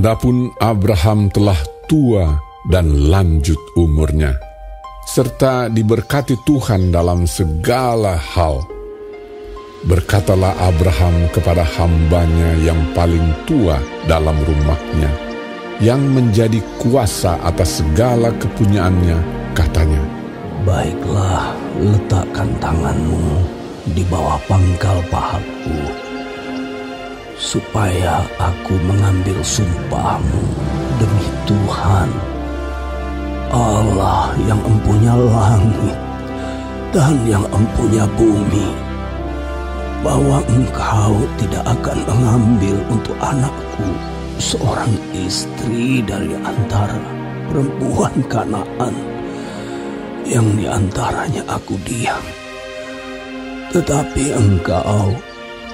Adapun Abraham telah tua dan lanjut umurnya, serta diberkati Tuhan dalam segala hal. Berkatalah Abraham kepada hambanya yang paling tua dalam rumahnya, yang menjadi kuasa atas segala kepunyaannya, katanya, "Baiklah, letakkan tanganmu di bawah pangkal pahaku, supaya aku mengambil sumpahmu demi Tuhan, Allah yang empunya langit dan yang empunya bumi, bahwa engkau tidak akan mengambil untuk anakku seorang istri dari antara perempuan Kanaan yang diantaranya aku diam. Tetapi engkau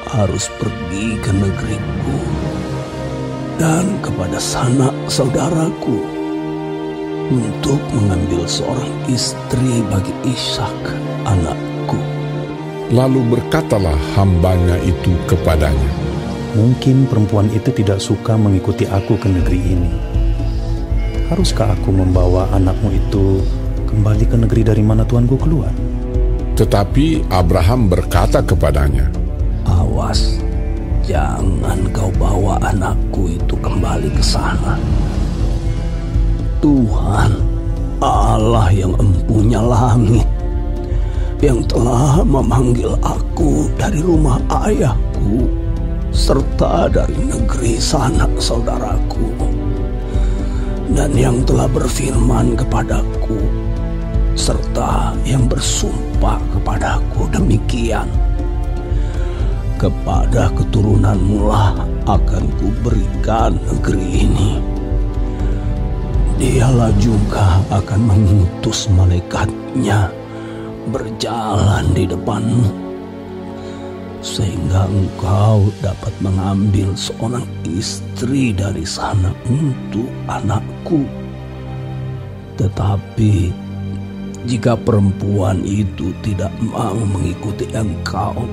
harus pergi ke negeriku dan kepada sanak saudaraku untuk mengambil seorang istri bagi Ishak anakku." Lalu berkatalah hambanya itu kepadanya, "Mungkin perempuan itu tidak suka mengikuti aku ke negeri ini. Haruskah aku membawa anakmu itu kembali ke negeri dari mana Tuanku keluar?" Tetapi Abraham berkata kepadanya, "Awas, jangan kau bawa anakku itu kembali ke sana. Tuhan, Allah yang empunya langit, yang telah memanggil aku dari rumah ayahku serta dari negeri sanak saudaraku, dan yang telah berfirman kepadaku serta yang bersumpah kepadaku demikian, kepada keturunanmu lah akan kuberikan negeri ini. Dialah juga akan mengutus malaikatnya berjalan di depanmu, sehingga engkau dapat mengambil seorang istri dari sana untuk anakku. Tetapi jika perempuan itu tidak mau mengikuti engkau,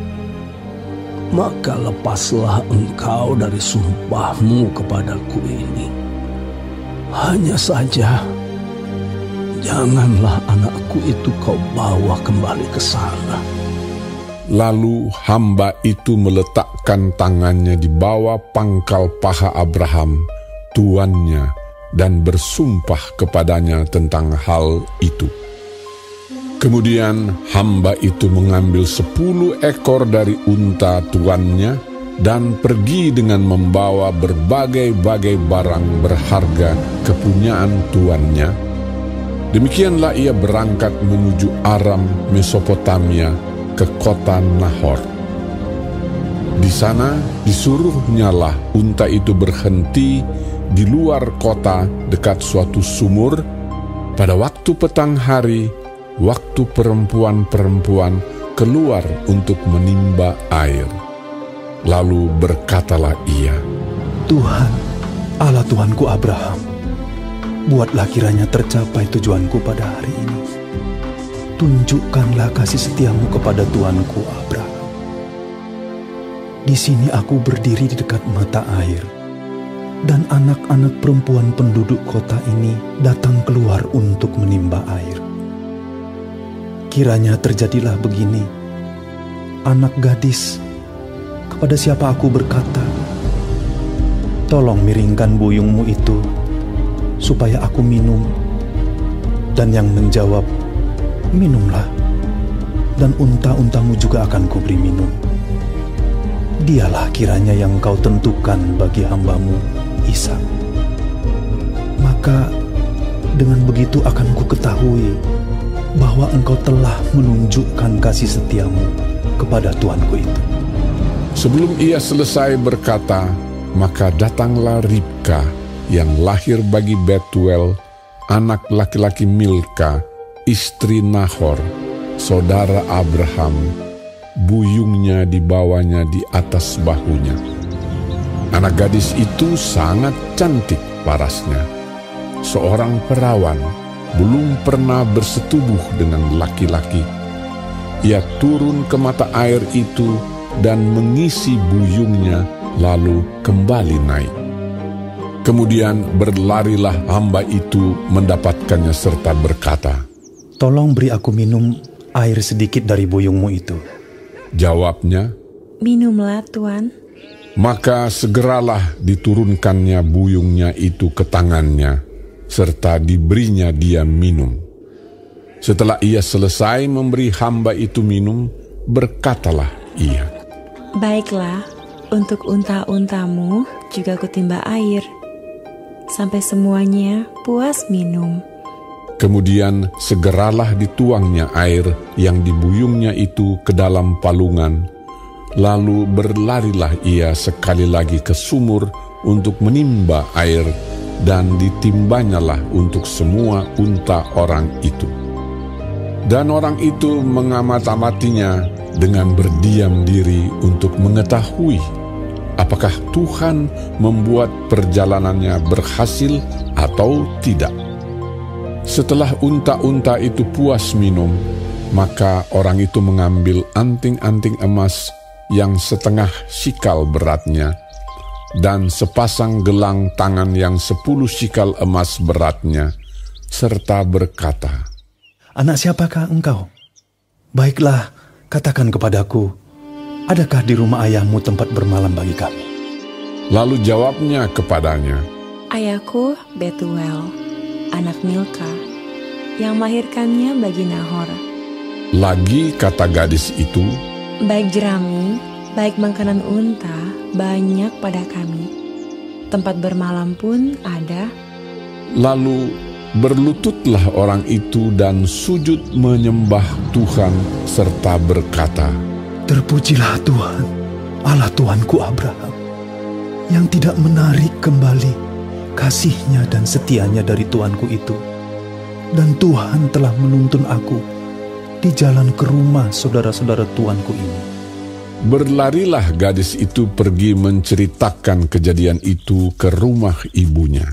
maka lepaslah engkau dari sumpahmu kepadaku ini. Hanya saja janganlah anakku itu kau bawa kembali ke sana." Lalu hamba itu meletakkan tangannya di bawah pangkal paha Abraham, tuannya, dan bersumpah kepadanya tentang hal itu. Kemudian hamba itu mengambil 10 ekor dari unta tuannya dan pergi dengan membawa berbagai-bagai barang berharga kepunyaan tuannya. Demikianlah ia berangkat menuju Aram, Mesopotamia, ke kota Nahor. Di sana disuruhnyalah unta itu berhenti di luar kota dekat suatu sumur pada waktu petang hari, waktu perempuan-perempuan keluar untuk menimba air. Lalu berkatalah ia, "Tuhan, Allah Tuanku Abraham, buatlah kiranya tercapai tujuanku pada hari ini. Tunjukkanlah kasih setiamu kepada Tuanku Abraham. Di sini aku berdiri di dekat mata air, dan anak-anak perempuan penduduk kota ini datang keluar untuk menimba air. Kiranya terjadilah begini, anak gadis, kepada siapa aku berkata, 'Tolong miringkan buyungmu itu, supaya aku minum,' dan yang menjawab, 'Minumlah, dan unta-untamu juga akan kuberi minum.' Dialah kiranya yang kau tentukan bagi hambamu Ishak. Maka dengan begitu akan ku ketahui bahwa engkau telah menunjukkan kasih setiamu kepada tuanku itu." Sebelum ia selesai berkata, maka datanglah Ribka yang lahir bagi Betuel, anak laki-laki Milka, istri Nahor, saudara Abraham. Buyungnya dibawanya di atas bahunya. Anak gadis itu sangat cantik parasnya, seorang perawan, belum pernah bersetubuh dengan laki-laki. Ia turun ke mata air itu dan mengisi buyungnya, lalu kembali naik. Kemudian berlarilah hamba itu mendapatkannya serta berkata, "Tolong beri aku minum air sedikit dari buyungmu itu." Jawabnya, "Minumlah, Tuan." maka segeralah diturunkannya buyungnya itu ke tangannya, serta diberinya dia minum. Setelah ia selesai memberi hamba itu minum, berkatalah ia, "Baiklah, untuk unta-untamu juga kutimba air, sampai semuanya puas minum." Kemudian segeralah dituangnya air yang dibuyungnya itu ke dalam palungan. Lalu berlarilah ia sekali lagi ke sumur untuk menimba air, dan ditimbanyalah untuk semua unta orang itu. Dan orang itu mengamat-amatinya dengan berdiam diri untuk mengetahui apakah Tuhan membuat perjalanannya berhasil atau tidak. Setelah unta-unta itu puas minum, maka orang itu mengambil anting-anting emas yang setengah sikal beratnya, dan sepasang gelang tangan yang 10 sikal emas beratnya, serta berkata, "Anak siapakah engkau? Baiklah, katakan kepadaku, adakah di rumah ayahmu tempat bermalam bagi kami?" Lalu jawabnya kepadanya, "Ayahku Betuel, anak Milka, yang melahirkannya bagi Nahor." Lagi kata gadis itu, "Baik jerami, baik makanan unta, banyak pada kami. Tempat bermalam pun ada." Lalu berlututlah orang itu dan sujud menyembah Tuhan serta berkata, "Terpujilah Tuhan, Allah Tuanku Abraham, yang tidak menarik kembali kasih-Nya dan setia-Nya dari Tuanku itu. Dan Tuhan telah menuntun aku di jalan ke rumah saudara-saudara Tuanku ini." Berlarilah gadis itu pergi menceritakan kejadian itu ke rumah ibunya.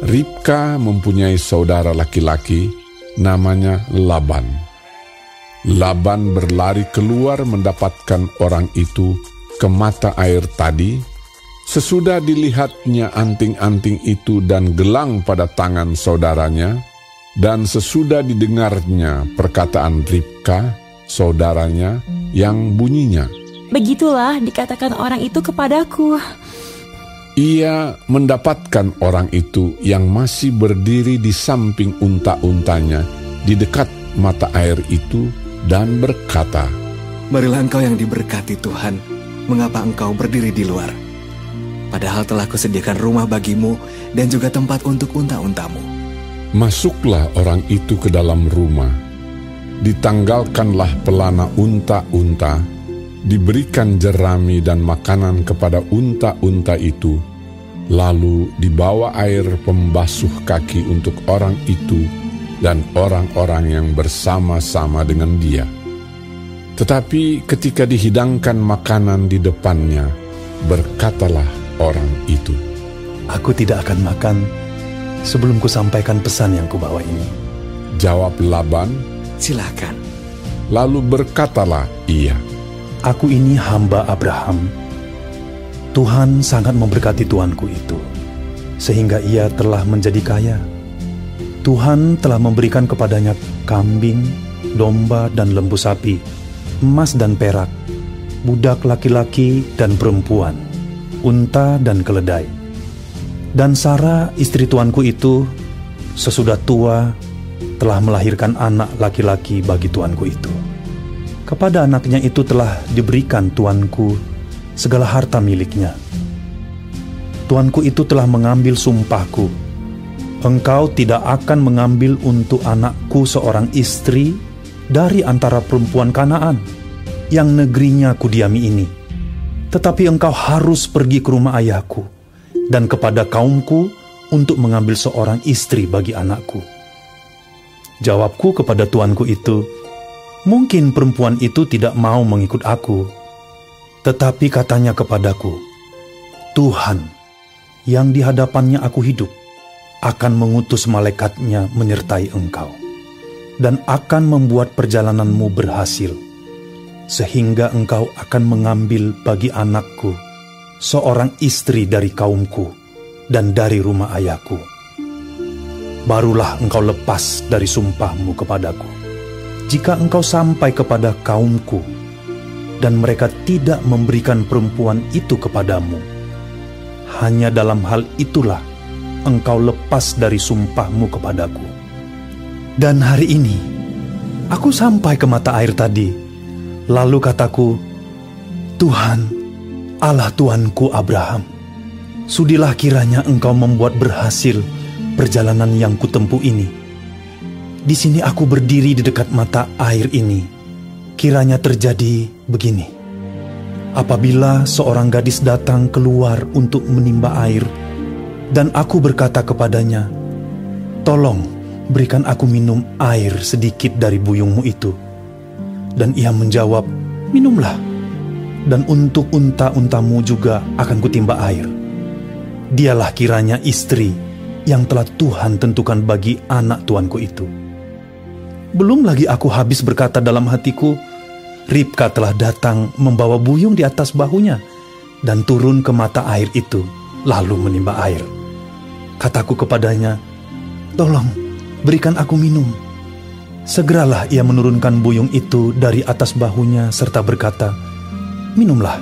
Ribka mempunyai saudara laki-laki, namanya Laban. Laban berlari keluar mendapatkan orang itu ke mata air tadi. Sesudah dilihatnya anting-anting itu dan gelang pada tangan saudaranya, dan sesudah didengarnya perkataan Ribka, saudaranya, yang bunyinya, "Begitulah dikatakan orang itu kepadaku." ia mendapatkan orang itu yang masih berdiri di samping unta-untanya di dekat mata air itu dan berkata, "Marilah engkau yang diberkati Tuhan, mengapa engkau berdiri di luar? Padahal telah kusediakan rumah bagimu dan juga tempat untuk unta-untamu." Masuklah orang itu ke dalam rumah. Ditanggalkanlah pelana unta-unta, diberikan jerami dan makanan kepada unta-unta itu, lalu dibawa air pembasuh kaki untuk orang itu dan orang-orang yang bersama-sama dengan dia. Tetapi ketika dihidangkan makanan di depannya, berkatalah orang itu, "Aku tidak akan makan sebelum kusampaikan pesan yang kubawa ini." Jawab Laban, "Silakan." lalu berkatalah ia, "Aku ini hamba Abraham. Tuhan sangat memberkati tuanku itu, sehingga ia telah menjadi kaya. Tuhan telah memberikan kepadanya kambing, domba, dan lembu sapi, emas dan perak, budak laki-laki dan perempuan, unta dan keledai. Dan Sarah istri tuanku itu, sesudah tua, telah melahirkan anak laki-laki bagi tuanku itu. Kepada anaknya itu telah diberikan tuanku segala harta miliknya. Tuanku itu telah mengambil sumpahku, engkau tidak akan mengambil untuk anakku seorang istri dari antara perempuan Kanaan yang negerinya kudiami ini. Tetapi engkau harus pergi ke rumah ayahku dan kepada kaumku untuk mengambil seorang istri bagi anakku." Jawabku kepada tuanku itu, "Mungkin perempuan itu tidak mau mengikut aku." Tetapi katanya kepadaku, "Tuhan, yang di hadapannya aku hidup, akan mengutus malaikatnya menyertai engkau, dan akan membuat perjalananmu berhasil, sehingga engkau akan mengambil bagi anakku seorang istri dari kaumku, dan dari rumah ayahku. Barulah engkau lepas dari sumpahmu kepadaku. Jika engkau sampai kepada kaumku, dan mereka tidak memberikan perempuan itu kepadamu, hanya dalam hal itulah engkau lepas dari sumpahmu kepadaku. Dan hari ini, aku sampai ke mata air tadi, lalu kataku, Tuhan, Allah Tuanku Abraham, sudilah kiranya engkau membuat berhasil perjalanan yang kutempuh ini. Di sini aku berdiri di dekat mata air ini. Kiranya terjadi begini. Apabila seorang gadis datang keluar untuk menimba air, dan aku berkata kepadanya, tolong berikan aku minum air sedikit dari buyungmu itu. Dan ia menjawab, minumlah, dan untuk unta-untamu juga akan kutimba air. Dialah kiranya istri yang telah Tuhan tentukan bagi anak tuanku itu. Belum lagi aku habis berkata dalam hatiku, Ribka telah datang membawa buyung di atas bahunya dan turun ke mata air itu, lalu menimba air. Kataku kepadanya, tolong berikan aku minum. Segeralah ia menurunkan buyung itu dari atas bahunya serta berkata, minumlah,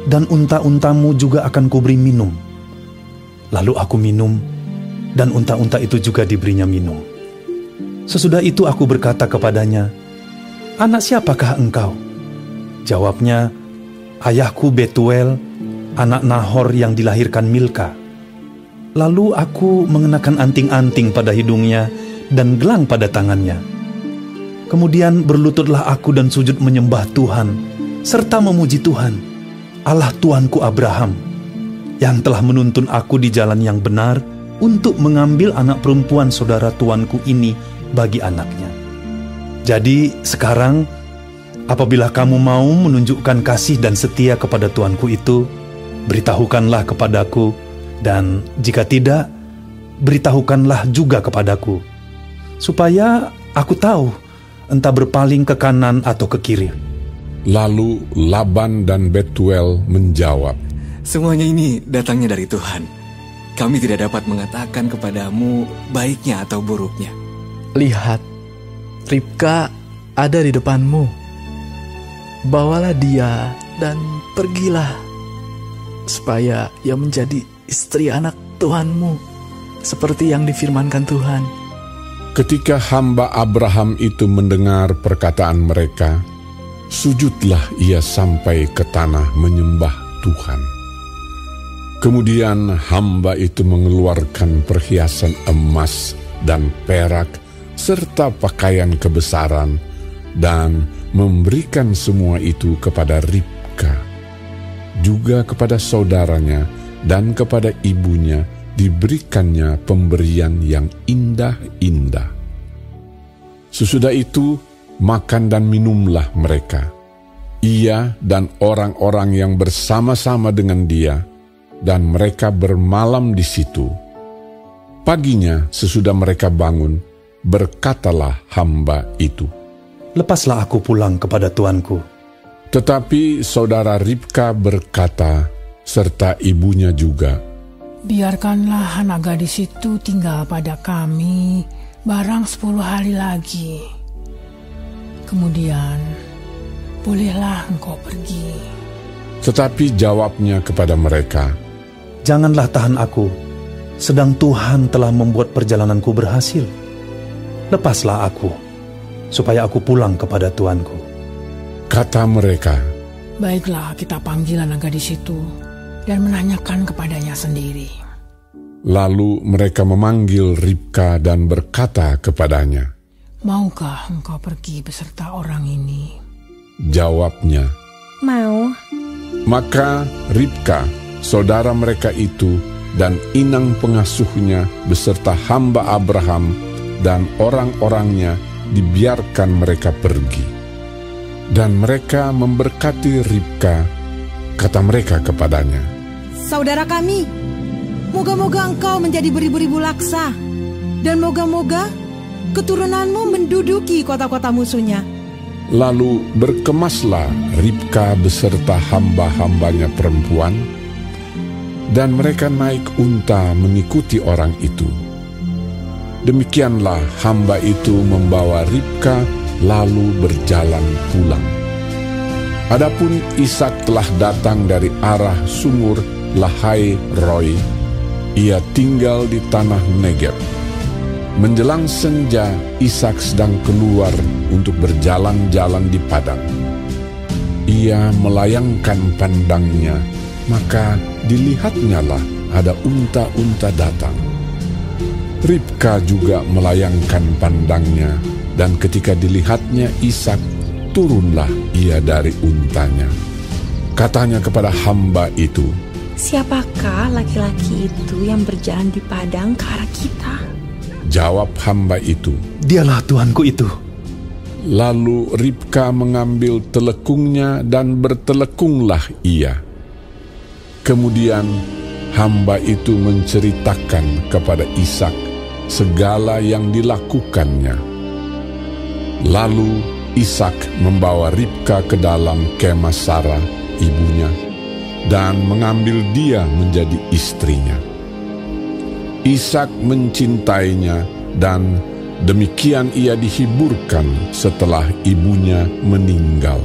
dan unta-untamu juga akan kuberi minum. Lalu aku minum, dan unta-unta itu juga diberinya minum. Sesudah itu aku berkata kepadanya, anak siapakah engkau? Jawabnya, ayahku Betuel, anak Nahor yang dilahirkan Milka. Lalu aku mengenakan anting-anting pada hidungnya dan gelang pada tangannya. Kemudian berlututlah aku dan sujud menyembah Tuhan, serta memuji Tuhan, Allah Tuanku Abraham, yang telah menuntun aku di jalan yang benar untuk mengambil anak perempuan saudara tuanku ini bagi anaknya. Jadi sekarang, apabila kamu mau menunjukkan kasih dan setia kepada tuanku itu, beritahukanlah kepadaku, dan jika tidak, beritahukanlah juga kepadaku, supaya aku tahu entah berpaling ke kanan atau ke kiri. Lalu Laban dan Betuel menjawab, semuanya ini datangnya dari Tuhan. Kami tidak dapat mengatakan kepadamu baiknya atau buruknya. Lihat, Ribka ada di depanmu. Bawalah dia dan pergilah, supaya ia menjadi istri anak Tuhanmu, seperti yang difirmankan Tuhan. ketika hamba Abraham itu mendengar perkataan mereka, sujudlah ia sampai ke tanah menyembah Tuhan. Kemudian hamba itu mengeluarkan perhiasan emas dan perak serta pakaian kebesaran dan memberikan semua itu kepada Ribka. Juga kepada saudaranya dan kepada ibunya diberikannya pemberian yang indah-indah. Sesudah itu makan dan minumlah mereka, ia dan orang-orang yang bersama-sama dengan dia, dan mereka bermalam di situ. Paginya sesudah mereka bangun, berkatalah hamba itu, "Lepaslah aku pulang kepada tuanku." Tetapi saudara Ribka berkata, serta ibunya juga, "Biarkanlah anak gadis itu tinggal pada kami barang 10 hari lagi. Kemudian bolehlah engkau pergi." Tetapi jawabnya kepada mereka, "Janganlah tahan aku, sedang Tuhan telah membuat perjalananku berhasil. Lepaslah aku, supaya aku pulang kepada tuanku." Kata mereka, "Baiklah, kita panggil anak gadis itu dan menanyakan kepadanya sendiri." Lalu mereka memanggil Ribka dan berkata kepadanya, "Maukah engkau pergi beserta orang ini?" Jawabnya, "Mau." Maka Ribka, saudara mereka itu, dan inang pengasuhnya beserta hamba Abraham dan orang-orangnya dibiarkan mereka pergi. Dan mereka memberkati Ribka. Kata mereka kepadanya, "Saudara kami, moga-moga engkau menjadi beribu-ribu laksa, dan moga-moga keturunanmu menduduki kota-kota musuhnya." Lalu berkemaslah Ribka beserta hamba-hambanya perempuan, dan mereka naik unta mengikuti orang itu. Demikianlah hamba itu membawa Ribka lalu berjalan pulang. Adapun Ishak telah datang dari arah sumur Lahai Roi. Ia tinggal di tanah Negeb. Menjelang senja, Ishak sedang keluar untuk berjalan-jalan di padang. Ia melayangkan pandangnya, maka dilihatnyalah ada unta-unta datang. Ribka juga melayangkan pandangnya, dan ketika dilihatnya Ishak, turunlah ia dari untanya. Katanya kepada hamba itu, "Siapakah laki-laki itu yang berjalan di padang ke arah kita?" Jawab hamba itu, "Dialah tuanku itu." Lalu Ribka mengambil telekungnya dan bertelekunglah ia. Kemudian hamba itu menceritakan kepada Ishak segala yang dilakukannya. Lalu Ishak membawa Ribka ke dalam kemah Sarah, ibunya, dan mengambil dia menjadi istrinya. Ishak mencintainya, dan demikian ia dihiburkan setelah ibunya meninggal.